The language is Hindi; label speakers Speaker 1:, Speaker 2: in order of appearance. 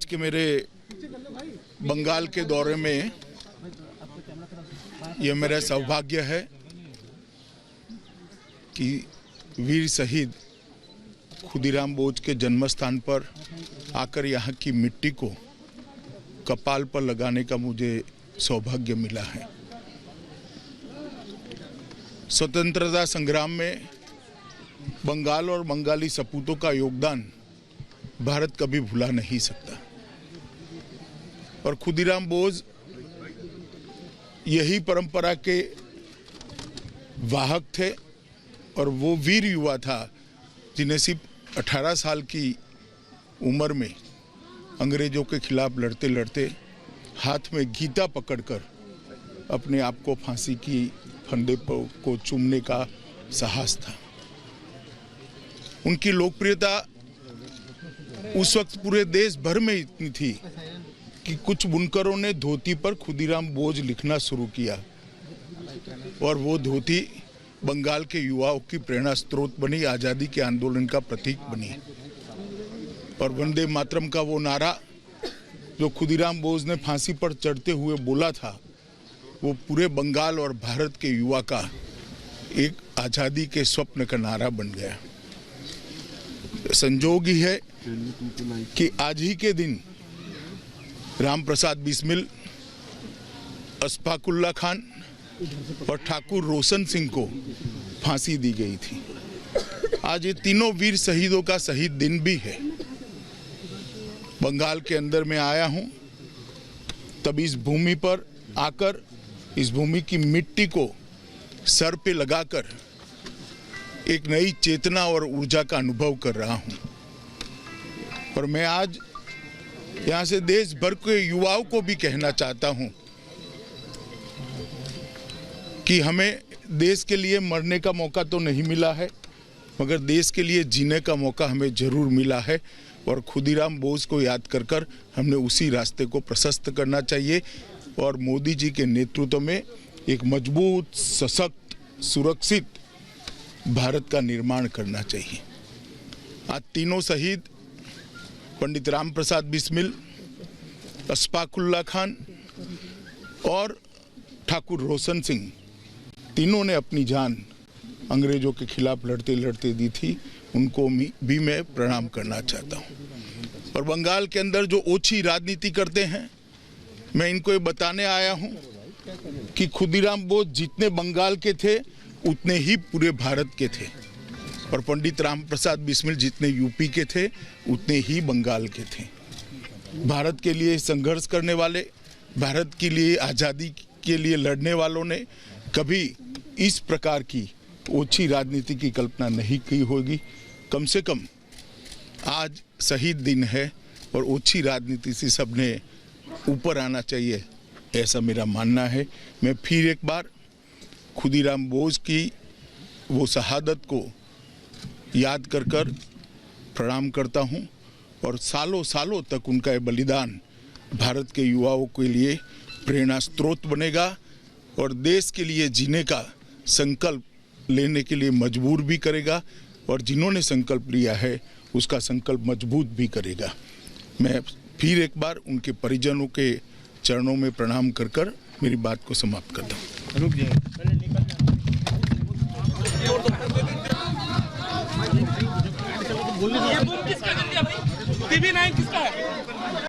Speaker 1: आज के मेरे बंगाल के दौरे में यह मेरा सौभाग्य है कि वीर शहीद खुदीराम बोस के जन्मस्थान पर आकर यहाँ की मिट्टी को कपाल पर लगाने का मुझे सौभाग्य मिला है। स्वतंत्रता संग्राम में बंगाल और बंगाली सपूतों का योगदान भारत कभी भुला नहीं सकता और खुदीराम बोस यही परंपरा के वाहक थे और वो वीर युवा था जिन्हें सिर्फ 18 साल की उम्र में अंग्रेजों के खिलाफ लड़ते लड़ते हाथ में गीता पकड़कर अपने आप को फांसी की फंदे को चूमने का साहस था। उनकी लोकप्रियता उस वक्त पूरे देश भर में इतनी थी कि कुछ बुनकरों ने धोती पर खुदीराम बोस लिखना शुरू किया और वो धोती बंगाल के युवाओं की प्रेरणा स्रोत बनी, आज़ादी के आंदोलन का प्रतीक बनी और वंदे मातरम का वो नारा जो खुदीराम बोस ने फांसी पर चढ़ते हुए बोला था वो पूरे बंगाल और भारत के युवा का एक आज़ादी के स्वप्न का नारा बन गया। संजोग ही है कि आज ही के दिन राम प्रसाद बिस्मिल, अशफाकुल्ला खान और ठाकुर रोशन सिंह को फांसी दी गई थी। आज ये तीनों वीर शहीदों का शहीद दिन भी है। बंगाल के अंदर मैं आया हूं तब इस भूमि पर आकर इस भूमि की मिट्टी को सर पे लगाकर एक नई चेतना और ऊर्जा का अनुभव कर रहा हूं और मैं आज यहां से देश भर के युवाओं को भी कहना चाहता हूं कि हमें देश के लिए मरने का मौका तो नहीं मिला है मगर देश के लिए जीने का मौका हमें जरूर मिला है और खुदीराम बोस को याद कर कर हमने उसी रास्ते को प्रशस्त करना चाहिए और मोदी जी के नेतृत्व में एक मजबूत, सशक्त, सुरक्षित भारत का निर्माण करना चाहिए। आज तीनों शहीद पंडित राम प्रसाद बिस्मिल, अशफाकुल्ला खान और ठाकुर रोशन सिंह तीनों ने अपनी जान अंग्रेजों के खिलाफ लड़ते लड़ते दी थी। उनको भी मैं प्रणाम करना चाहता हूं और बंगाल के अंदर जो ओछी राजनीति करते हैं मैं इनको ये बताने आया हूं कि खुदीराम बोस जितने बंगाल के थे उतने ही पूरे भारत के थे और पंडित राम प्रसाद बिस्मिल जितने यूपी के थे उतने ही बंगाल के थे। भारत के लिए संघर्ष करने वाले, भारत के लिए आज़ादी के लिए लड़ने वालों ने कभी इस प्रकार की ओछी राजनीति की कल्पना नहीं की होगी। कम से कम आज शहीद दिन है और ओछी राजनीति से सबने ऊपर आना चाहिए, ऐसा मेरा मानना है। मैं फिर एक बार खुदीराम बोस की वो शहादत को याद कर कर प्रणाम करता हूं और सालों सालों तक उनका ये बलिदान भारत के युवाओं के लिए प्रेरणा स्रोत बनेगा और देश के लिए जीने का संकल्प लेने के लिए मजबूर भी करेगा और जिन्होंने संकल्प लिया है उसका संकल्प मजबूत भी करेगा। मैं फिर एक बार उनके परिजनों के चरणों में प्रणाम कर कर मेरी बात को समाप्त करता हूँ। रुक जाए। ये बुक किसका कर दिया भाई? TV9 किसका है?